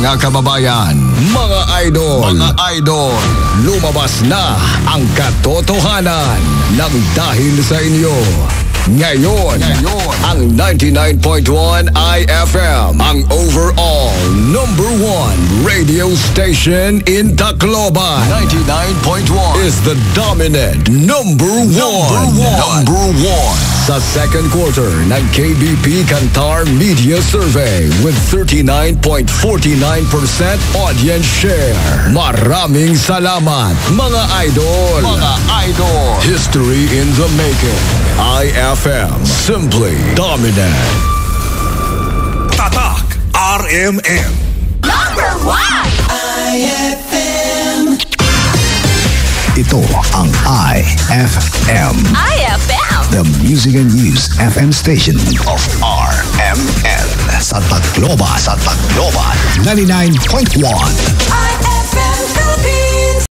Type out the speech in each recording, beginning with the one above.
Mga kababayan, mga idol, lumabas na ang katotohanan ng dahil sa inyo. Ngayon, ang 99.1 IFM, ang overall #1 radio station in Tacloban. 99.1 is the dominant number one. Sa second quarter ng KBP Kantar Media Survey with 39.49% audience share. Maraming salamat, mga idol. History in the making. IFM, simply dominant. Tatak RMN #1 IFM. Ito ang IFM. IFM, The Music and News FM station of RMN. Sa Tacloban. 99.1. IFM Philippines.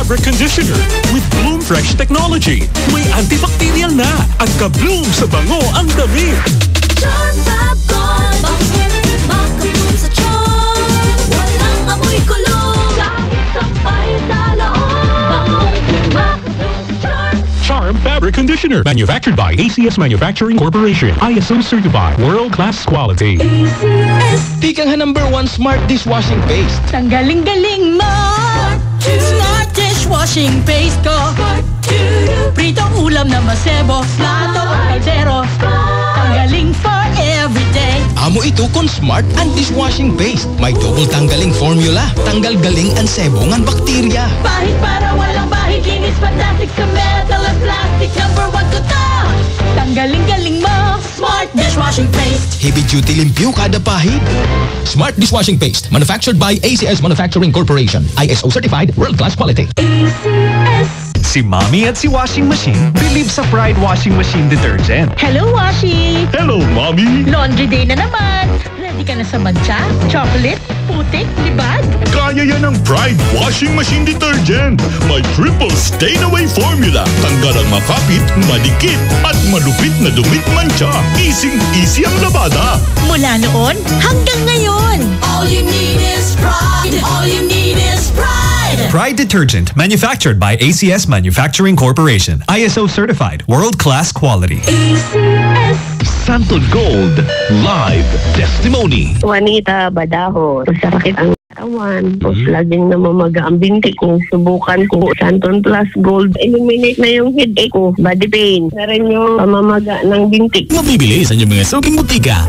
Fabric conditioner with Bloom Fresh technology. May antibacterial na at ka-bloom sa bango ang damit. Charm Fab Gold, makabloom sa charm. Walang amoy kulong, kahit sampay sa loob. Makabloom sa charm. Charm Fabric Conditioner, manufactured by ACS Manufacturing Corporation. ISO certified, world-class quality. ACS. Tikang #1 smart dishwashing paste. Tanggaling-galing mo. Smart dishwashing dishwashing paste ko. Pritong ulam na masebo, plato o kaldero. Tanggaling for everyday. Amo ito kon Smart and dishwashing paste. May double tanggaling formula. Tanggal galing ang sebo ngan bakterya. Bahid para walang bahid, linis fantastic sa metal at plastic. Number 1 ko to. Tanggaling-galing mo, Smart dishwashing paste. Heavy duty limpyo kada pahid. Smart dishwashing paste, manufactured by ACS Manufacturing Corporation. ISO certified, world-class quality. ACS. Si Mommy at si Washing Machine believe sa Pride Washing Machine Detergent. Hello, Washi! Hello, Mommy! Laundry day na naman. Ready ka na sa mancha, chocolate, putik, libag? Kaya yan ang Pride Washing Machine Detergent. May triple stain-away formula. Tanggal ang makapit, madikit, at malupit na dumit mancha. Easy ang labada. Mula noon hanggang ngayon. All you need is pride. All you need is pride. Pride Detergent, manufactured by ACS Manufacturing Corporation. ISO certified, world-class quality. ACS. Santon Gold Live Testimony. Juanita Badaho. Masakit ang katawan. Tapos laging namamaga ang binti ko. Subukan ko Santon Plus Gold. Eliminate na yung headache ko. Body pain. Na rin yung pamamaga ng binti. Mabibili sa inyong mga suking butika.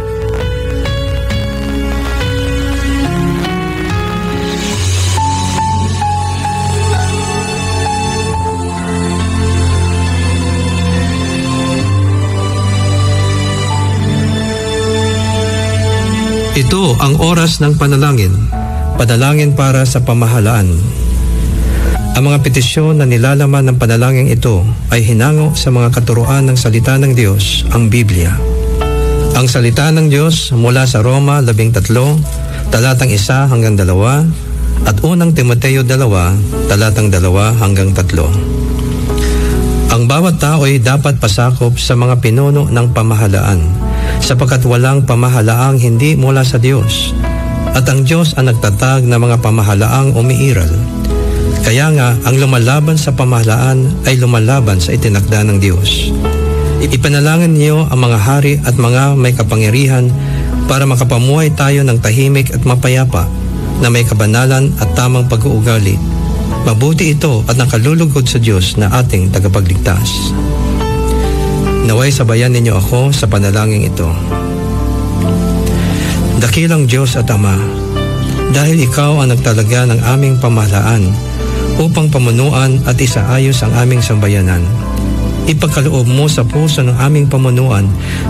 Ito ang oras ng panalangin, panalangin para sa pamahalaan. Ang mga petisyon na nilalaman ng panalangin ito ay hinango sa mga katuruan ng salita ng Diyos, ang Biblia. Ang salita ng Diyos mula sa Roma 13, talatang 1 hanggang 2, at unang Timoteo 2, talatang 2 hanggang 3. Ang bawat tao ay dapat pasakop sa mga pinuno ng pamahalaan, sapagkat walang pamahalaang hindi mula sa Diyos, at ang Diyos ang nagtatag ng mga pamahalaang umiiral. Kaya nga, ang lumalaban sa pamahalaan ay lumalaban sa itinakda ng Diyos. Ipanalangin niyo ang mga hari at mga may kapangyarihan para makapamuhay tayo ng tahimik at mapayapa na may kabanalan at tamang pag-uugali. Mabuti ito at nakalulugod sa Diyos na ating tagapagligtas. Naway sabayan ninyo ako sa panalangin ito. Dakilang Diyos at Ama, dahil Ikaw ang nagtalaga ng aming pamahalaan upang pamunuan at isaayos ang aming sambayanan, ipagkaloob mo sa puso ng aming pamunuan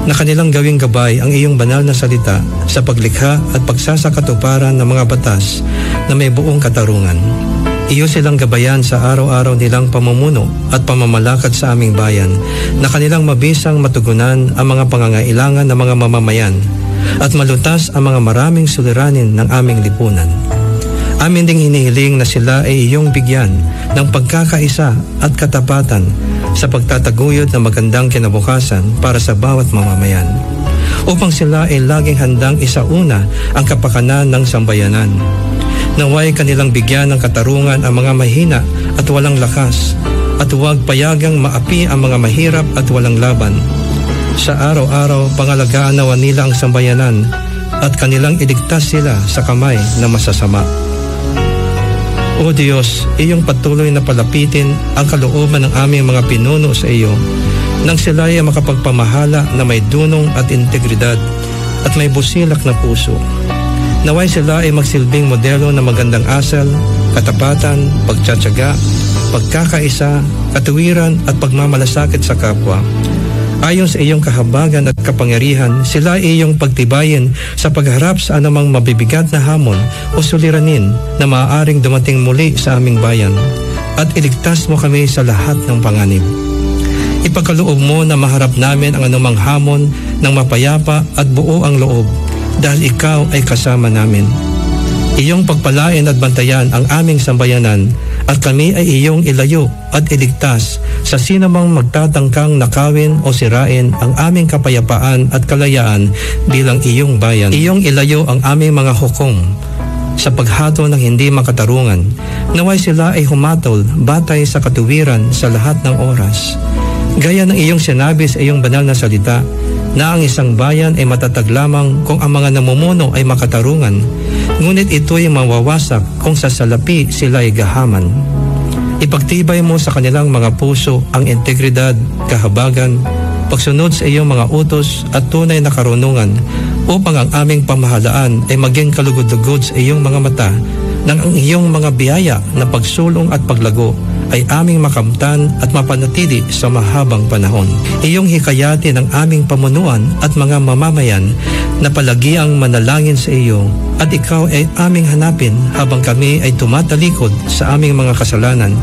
na kanilang gawing gabay ang iyong banal na salita sa paglikha at pagsasakatuparan ng mga batas na may buong katarungan. Iyo silang gabayan sa araw-araw nilang pamumuno at pamamalakad sa aming bayan na kanilang mabisang matugunan ang mga pangangailangan ng mga mamamayan at malutas ang mga maraming suliranin ng aming lipunan. Amin ding hinihiling na sila ay iyong bigyan ng pagkakaisa at katapatan sa pagtataguyod ng magandang kinabukasan para sa bawat mamamayan, upang sila ay laging handang isauna ang kapakanan ng sambayanan. Naway kanilang bigyan ng katarungan ang mga mahina at walang lakas, at huwag payagang maapi ang mga mahirap at walang laban. Sa araw-araw, pangalagaan nawa nila ang sambayanan at kanilang iligtas sila sa kamay na masasama. O Diyos, iyong patuloy na palapitin ang kalooban ng aming mga pinuno sa iyo nang sila ay makapagpamahala na may dunong at integridad at may busilak na puso. Naway sila ay magsilbing modelo ng magandang asal, katapatan, pagtsatsaga, pagkakaisa, katuwiran at pagmamalasakit sa kapwa. Ayon sa iyong kahabagan at kapangyarihan, sila ay iyong pagtibayin sa pagharap sa anumang mabibigat na hamon o suliranin na maaaring dumating muli sa aming bayan, at iligtas mo kami sa lahat ng panganib. Ipagkaloob mo na maharap namin ang anumang hamon ng mapayapa at buo ang loob, dahil ikaw ay kasama namin. Iyong pagpalain at bantayan ang aming sambayanan, at kami ay iyong ilayo at iligtas sa sinamang magtatangkang nakawin o sirain ang aming kapayapaan at kalayaan bilang iyong bayan. Iyong ilayo ang aming mga hukom sa paghato ng hindi makatarungan. Naway sila ay humatol batay sa katuwiran sa lahat ng oras. Gaya ng iyong sinabi sa iyong banal na salita, na ang isang bayan ay matatag lamang kung ang mga namumuno ay makatarungan, ngunit ito ay mawawasak kung sa salapi sila ay gahaman. Ipagtibay mo sa kanilang mga puso ang integridad, kahabagan, pagsunod sa iyong mga utos at tunay na karunungan upang ang aming pamahalaan ay maging kalugod-lugod sa iyong mga mata nang ang iyong mga biyaya na pagsulong at paglago ay aming makamtan at mapanatili sa mahabang panahon. Iyong hikayatin ang aming pamunuan at mga mamamayan na palagiang manalangin sa iyo at ikaw ay aming hanapin habang kami ay tumatalikod sa aming mga kasalanan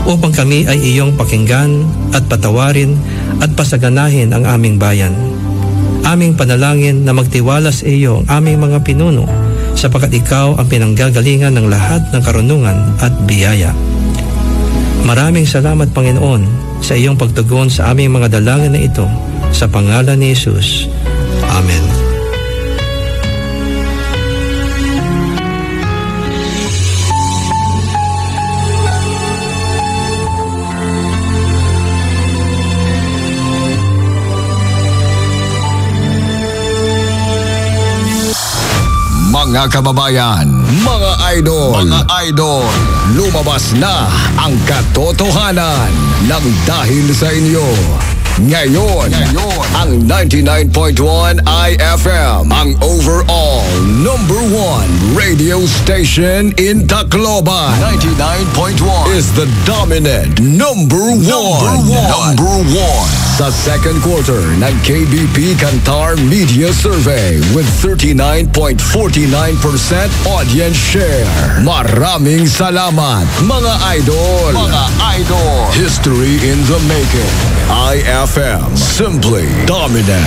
upang kami ay iyong pakinggan at patawarin at pasaganahin ang aming bayan. Aming panalangin na magtiwala sa iyo ang aming mga pinuno sapagkat ikaw ang pinanggagalingan ng lahat ng karunungan at biyaya. Maraming salamat, Panginoon, sa iyong pagtugon sa aming mga dalangin na ito sa pangalan ni Jesus. Amen. Mga kababayan, mga idol, lumabas na ang katotohanan ng dahil sa inyo. Ngayon, ang 99.1 IFM, ang overall #1 radio station in Tacloban. 99.1 is the dominant number one. Sa second quarter ng KBP Kantar Media Survey with 39.49% audience share. Maraming salamat, mga idol. History in the making. IFM, simply dominant.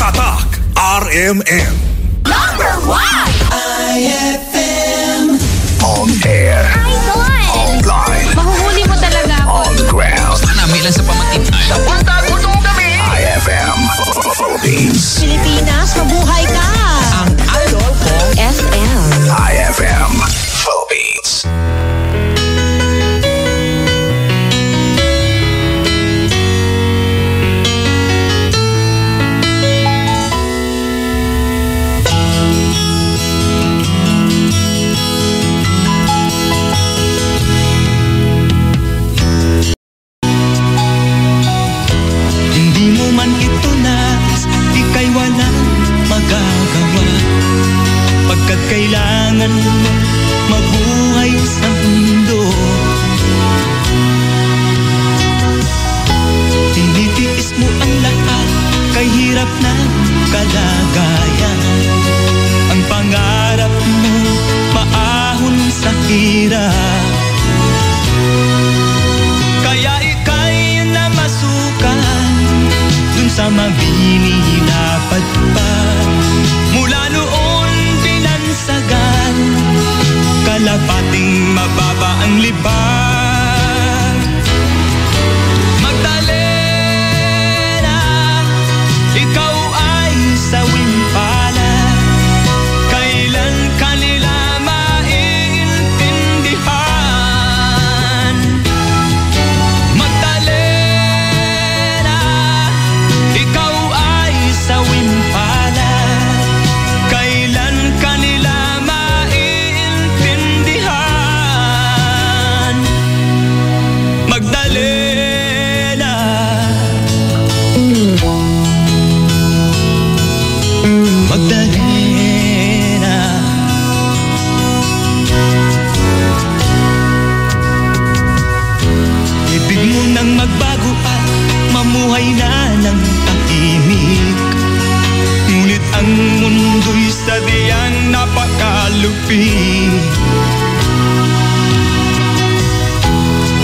Tatak RMN. Number 1 IFM. On air. Online. Mahuhuli mo talaga ako. On the ground. Namin lang sa pamatinay. Punta mo kami. IFM Philippines. Pilipinas, mabuhay ka! Ang idol ko. FM. IFM Philippines. Kailangan mo mabuhay sa mundo. Tinitiis mo ang lahat, kay hirap ng kalagayan. Ang pangarap mo, maahon sa hirap. Kaya ika'y namasukan dun sa mabinilapad pa. Mula noon sagan, kalapating mababa ang libag. Magdalena, ikaw ay sawing palad. Kailan kanila maiintindihan? Magdalena, ikaw ay sawing palad. Kailan kanila Magdalena. Magdalena. Ibig mo nang magbago at mamuhay na ng tahimik. Ngunit ang mundo'y sadyang napakalupit.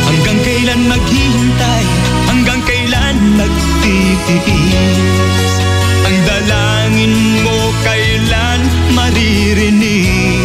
Hanggang kailan maghihintay? Hanggang kailan magtitiis? Ang dalangin mo kailan maririnig?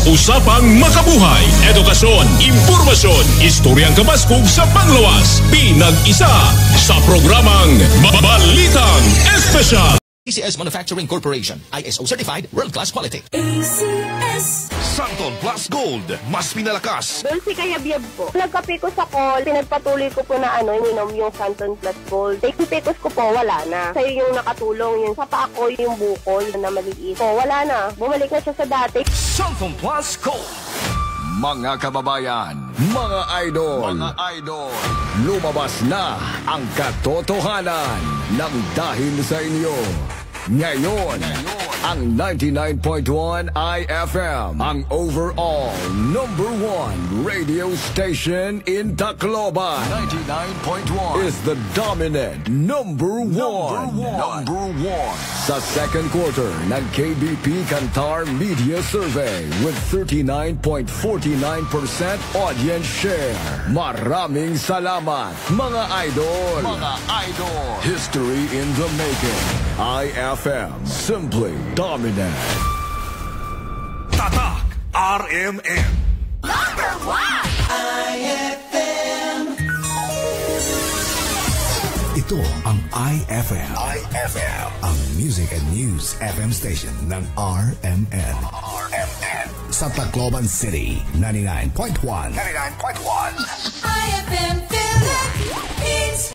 Usapang makabuhay, edukasyon, impormasyon, istoryang kabaskog sa panglawas. Pinag-isa sa programang Balitang Espesyal. ACS Manufacturing Corporation, ISO certified, world-class quality. ACS. Santon Plus Gold, mas pinalakas. Dulce Kayabiyab po. Nagkape ko sa call, pinagpatuloy ko po na ininom yung Santon Plus Gold. Yung pecos ko po, wala na. Sa'yo yung nakatulong, yung sa paa ko, yung bukol na maliit. Po, wala na. Bumalik na siya sa dati. Santon Plus Gold. Mga kababayan, mga idol, lumabas na ang katotohanan ng dahil sa inyo. Ngayon, ang 99.1 IFM, ang overall #1 radio station in Tacloban. 99.1 is the dominant number one. Sa second quarter ng KBP Kantar Media Survey with 39.49% audience share. Maraming salamat, mga idol. History in the making. IFM, simply dominant. Tatak RMN. Number 1. IFM. Ito ang IFM. Ang Music and News FM station ng RMN. Sa Tacloban City, 99.1. IFM Philippines.